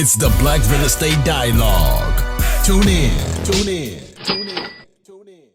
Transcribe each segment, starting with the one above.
It's the Black Real Estate Dialogue. Tune in. Tune in. Tune in. Tune in.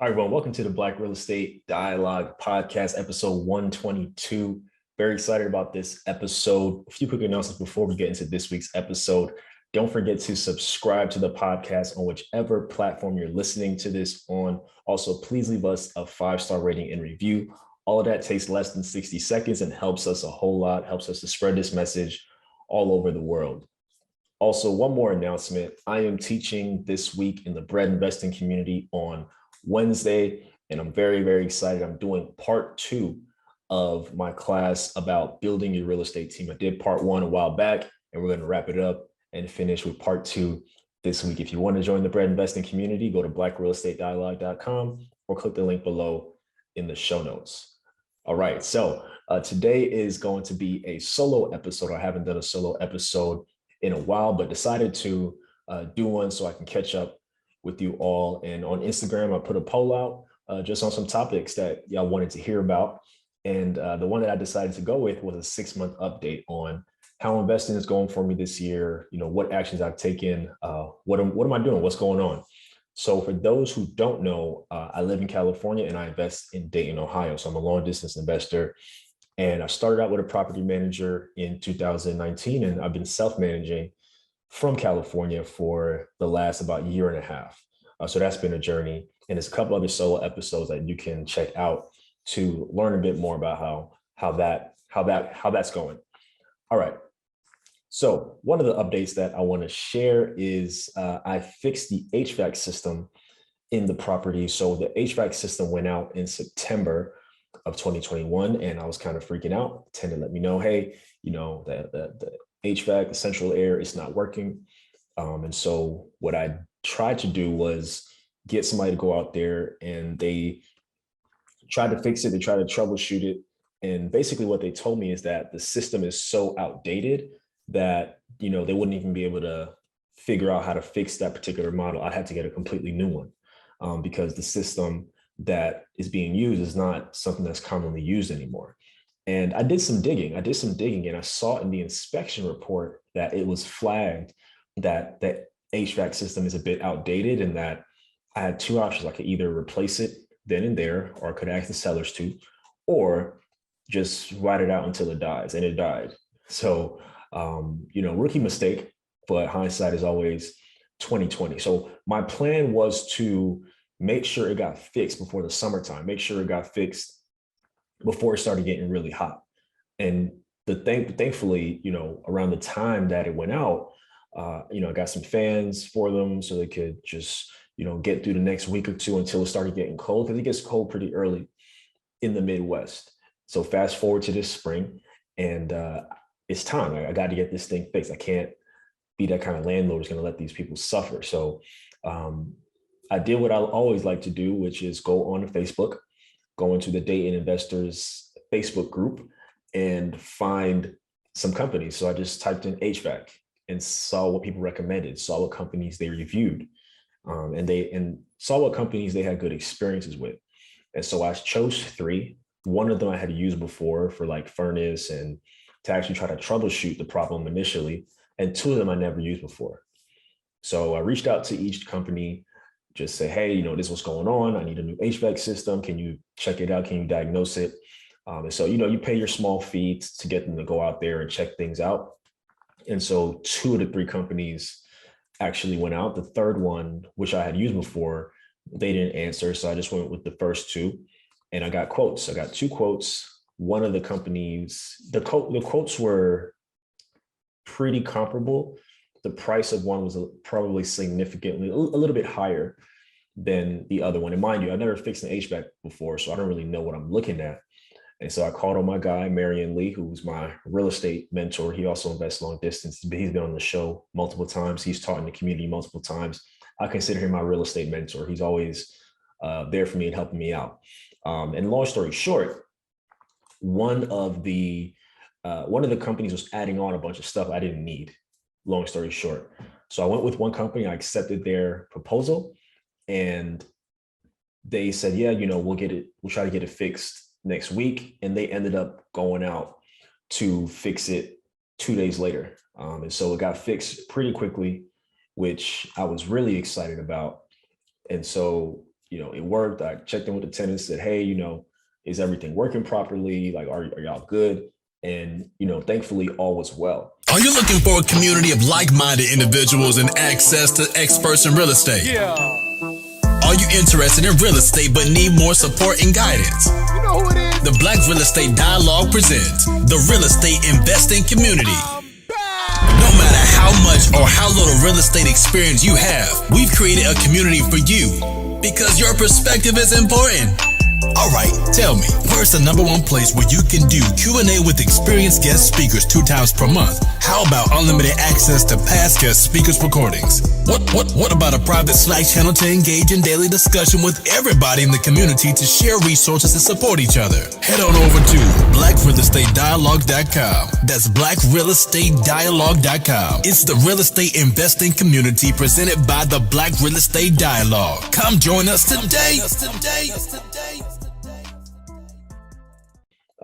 Hi, everyone. Welcome to the Black Real Estate Dialogue Podcast, episode 122. Very excited about this episode. A few quick announcements before we get into this week's episode. Don't forget to subscribe to the podcast on whichever platform you're listening to this on. Also, please leave us a 5-star rating and review. All of that takes less than 60 seconds and helps us a whole lot, helps us to spread this message all over the world. Also, one more announcement. I am teaching this week in the BRED investing community on Wednesday, and I'm very, very excited. I'm doing part 2 of my class about building your real estate team. I did part 1 a while back, and we're going to wrap it up and finish with part 2 this week. If you want to join the BRED investing community, go to blackrealestatedialogue.com or click the link below in the show notes. All right, so today is going to be a solo episode. I haven't done a solo episode in a while, but decided to do one so I can catch up with you all. And on Instagram, I put a poll out just on some topics that y'all wanted to hear about. And the one that I decided to go with was a 6-month update on how investing is going for me this year. You know, what actions I've taken, what am I doing, what's going on. So for those who don't know, I live in California and I invest in Dayton, Ohio. So I'm a long distance investor. And I started out with a property manager in 2019, and I've been self-managing from California for the last about year and a half. So that's been a journey. And there's a couple other solo episodes that you can check out to learn a bit more about how that's going. All right. So one of the updates that I want to share is I fixed the HVAC system in the property. So the HVAC system went out in September of 2021, and I was kind of freaking out. The tenant let me know, hey, you know, the HVAC, the central air, is not working. And so what I tried to do was get somebody to go out there, and they tried to fix it. They tried to troubleshoot it. And basically what they told me is that the system is so outdated that, you know, they wouldn't even be able to figure out how to fix that particular model. I had to get a completely new one because the system that is being used is not something that's commonly used anymore. And I did some digging and I saw in the inspection report that it was flagged that the HVAC system is a bit outdated, and that I had 2 options. I could either replace it then and there, or I could ask the sellers to, or just ride it out until it dies, and it died. So, you know, rookie mistake, but hindsight is always 2020. So my plan was to make sure it got fixed before the summertime, make sure it got fixed before it started getting really hot. And thankfully, you know, around the time that it went out, you know, I got some fans for them so they could just, you know, get through the next week or two until it started getting cold, because it gets cold pretty early in the Midwest. So fast forward to this spring, and it's time. I got to get this thing fixed. I can't be that kind of landlord who's going to let these people suffer. So I did what I always like to do, which is go on to Facebook, go into the Dayton Investors Facebook group, and find some companies. So I just typed in HVAC and saw what people recommended, saw what companies they reviewed, and saw what companies they had good experiences with. And so I chose 3. One of them I had used before for like furnace and to actually try to troubleshoot the problem initially. And 2 of them I never used before. So I reached out to each company, just say, hey, you know, this is what's going on. I need a new HVAC system. Can you check it out? Can you diagnose it? And so, you know, you pay your small fee to get them to go out there and check things out. And so 2 of the 3 companies actually went out. The third one, which I had used before, they didn't answer. So I just went with the first 2, and I got quotes. I got 2 quotes. One of the companies, the quotes were pretty comparable. The price of one was probably significantly a little bit higher than the other one. And mind you, I've never fixed an HVAC before, so I don't really know what I'm looking at. And so I called on my guy, Marion Lee, who's my real estate mentor. He also invests long distance. He's been on the show multiple times. He's taught in the community multiple times. I consider him my real estate mentor. He's always there for me and helping me out. And long story short, one of the companies was adding on a bunch of stuff I didn't need, long story short. So I went with one company, I accepted their proposal, and they said, yeah, you know, we'll try to get it fixed next week. And they ended up going out to fix it 2 days later. And so it got fixed pretty quickly, which I was really excited about. And so, it worked. I checked in with the tenants, said, hey, is everything working properly? Like, are y'all good? And, thankfully all was well. Are you looking for a community of like-minded individuals and access to experts in real estate? Yeah. Are you interested in real estate but need more support and guidance? You know who it is? The Black Real Estate Dialogue presents the Real Estate Investing Community. No matter how much or how little real estate experience you have, we've created a community for you because your perspective is important. All right, tell me, where's the number one place where you can do Q&A with experienced guest speakers 2 times per month? How about unlimited access to past guest speakers' recordings? What about a private Slack channel to engage in daily discussion with everybody in the community to share resources and support each other? Head on over to blackrealestatedialogue.com. That's blackrealestatedialogue.com. It's the real estate investing community presented by the Black Real Estate Dialogue. Come join us today.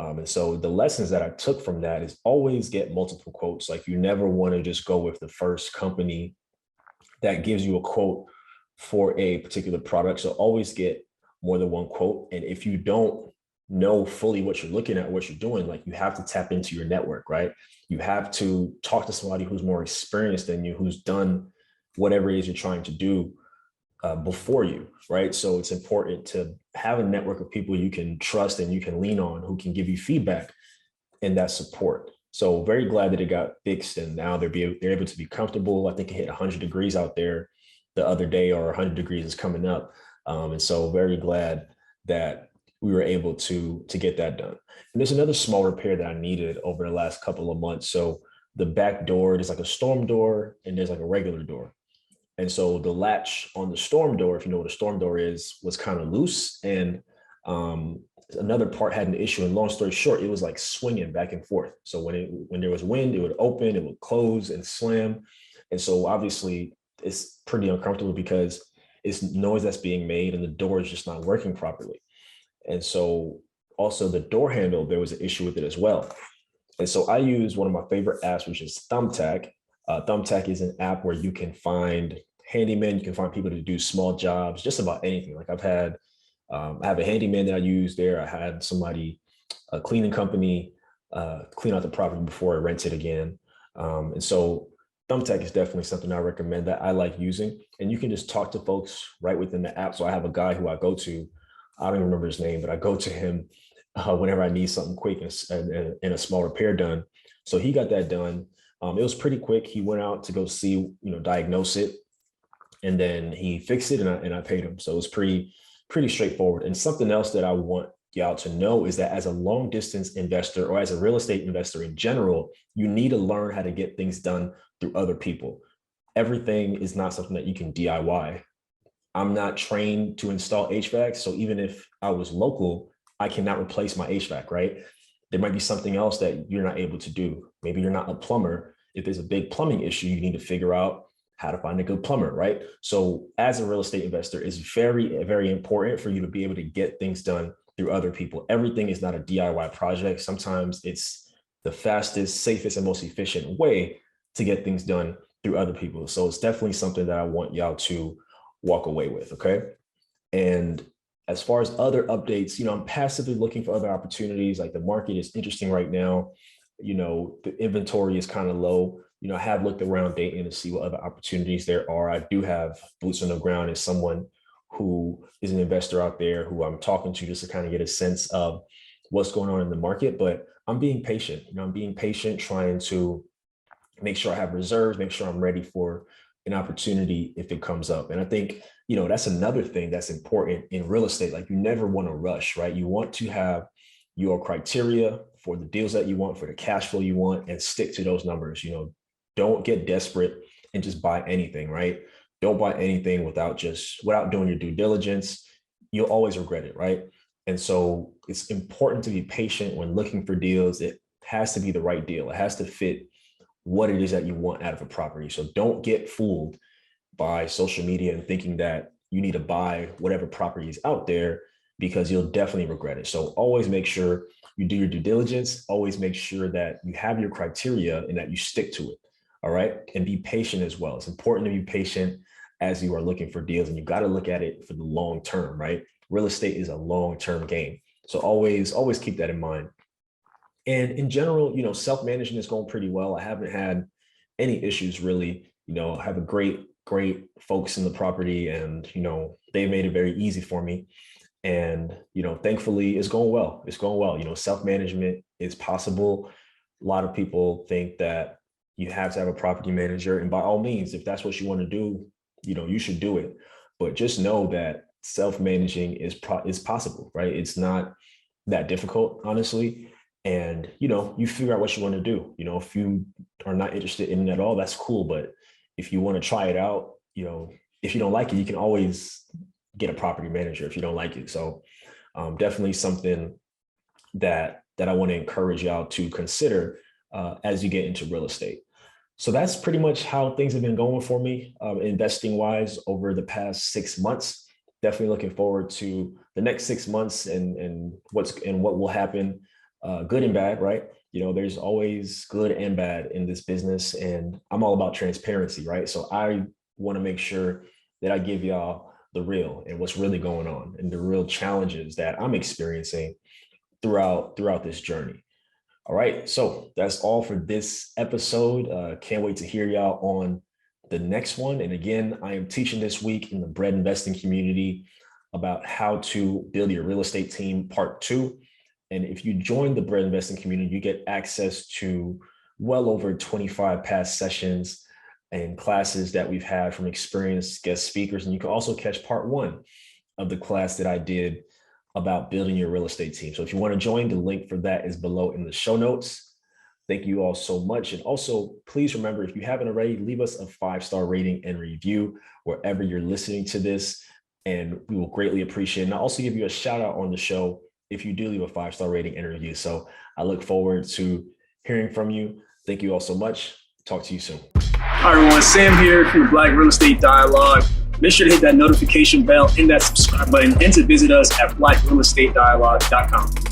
And so the lessons that I took from that is always get multiple quotes. Like, you never want to just go with the first company that gives you a quote for a particular product. So always get more than one quote. And if you don't know fully what you're looking at, what you're doing, like, you have to tap into your network, right? You have to talk to somebody who's more experienced than you, who's done whatever it is you're trying to do before you, right? So it's important to have a network of people you can trust and you can lean on, who can give you feedback and that support. So very glad that it got fixed, and now they're able to be comfortable. I think it hit 100 degrees out there the other day, or 100 degrees is coming up. And so very glad that we were able to get that done. And there's another small repair that I needed over the last couple of months. So the back door, there's like a storm door and there's like a regular door. And so the latch on the storm door, if you know what a storm door is, was kind of loose, and another part had an issue. And long story short, it was like swinging back and forth. So when there was wind, it would open, it would close and slam. And so obviously it's pretty uncomfortable because it's noise that's being made and the door is just not working properly. And so also the door handle, there was an issue with it as well. And so I use one of my favorite apps, which is Thumbtack. Thumbtack is an app where you can find handyman, you can find people to do small jobs, just about anything. Like I have a handyman that I use there. I had somebody, a cleaning company, clean out the property before I rent it again. And so Thumbtack is definitely something I recommend, that I like using. And you can just talk to folks right within the app. So I have a guy who I go to, I don't even remember his name, but I go to him whenever I need something quick and a small repair done. So he got that done. It was pretty quick. He went out to go see, diagnose it, and then he fixed it, and I paid him. So it was pretty straightforward. And something else that I want y'all to know is that as a long distance investor, or as a real estate investor in general, you need to learn how to get things done through other people. Everything is not something that you can DIY. I'm not trained to install HVAC. So even if I was local, I cannot replace my HVAC, right? There might be something else that you're not able to do. Maybe you're not a plumber. If there's a big plumbing issue, you need to figure out how to find a good plumber, right? So as a real estate investor, it's very, very important for you to be able to get things done through other people. Everything is not a DIY project. Sometimes it's the fastest, safest, and most efficient way to get things done through other people. So it's definitely something that I want y'all to walk away with, okay? And as far as other updates, I'm passively looking for other opportunities. Like, the market is interesting right now. The inventory is kind of low. I have looked around Dayton to see what other opportunities there are. I do have boots on the ground as someone who is an investor out there who I'm talking to, just to kind of get a sense of what's going on in the market. But I'm being patient. I'm being patient, trying to make sure I have reserves, make sure I'm ready for an opportunity if it comes up. And I think, that's another thing that's important in real estate. Like, you never want to rush, right? You want to have your criteria for the deals that you want, for the cash flow you want, and stick to those numbers. Don't get desperate and just buy anything, right? Don't buy anything without doing your due diligence. You'll always regret it, right? And so it's important to be patient when looking for deals. It has to be the right deal. It has to fit what it is that you want out of a property. So don't get fooled by social media and thinking that you need to buy whatever property is out there, because you'll definitely regret it. So always make sure you do your due diligence, always make sure that you have your criteria and that you stick to it. All right. And be patient as well. It's important to be patient as you are looking for deals, and you got to look at it for the long term, right? Real estate is a long-term game. So always keep that in mind. And in general, self-management is going pretty well. I haven't had any issues really. I have a great folks in the property, and, they've made it very easy for me. And, thankfully it's going well. It's going well. Self-management is possible. A lot of people think that you have to have a property manager, and by all means, if that's what you want to do, you should do it. But just know that self-managing is possible, right? It's not that difficult, honestly. And, you figure out what you want to do. If you are not interested in it at all, that's cool. But if you want to try it out, if you don't like it, you can always get a property manager if you don't like it. So definitely something that I want to encourage y'all to consider as you get into real estate. So that's pretty much how things have been going for me, investing wise, over the past 6 months. Definitely looking forward to the next 6 months and what will happen, good and bad, right? There's always good and bad in this business, and I'm all about transparency, right? So I want to make sure that I give y'all the real and what's really going on and the real challenges that I'm experiencing throughout this journey. All right, so that's all for this episode. Can't wait to hear y'all on the next one. And again, I am teaching this week in the BRED investing community about how to build your real estate team, part 2. And if you join the BRED investing community, you get access to well over 25 past sessions and classes that we've had from experienced guest speakers. And you can also catch part 1 of the class that I did about building your real estate team. So if you want to join, the link for that is below in the show notes. Thank you all so much. And also, please remember, if you haven't already, leave us a 5-star rating and review wherever you're listening to this, and we will greatly appreciate it. And I'll also give you a shout out on the show if you do leave a 5-star rating and review. So I look forward to hearing from you. Thank you all so much. Talk to you soon. Hi everyone, Sam here from the Black Real Estate Dialogue. Make sure to hit that notification bell and that subscribe button, and to visit us at hwacrealestatedialogue.com.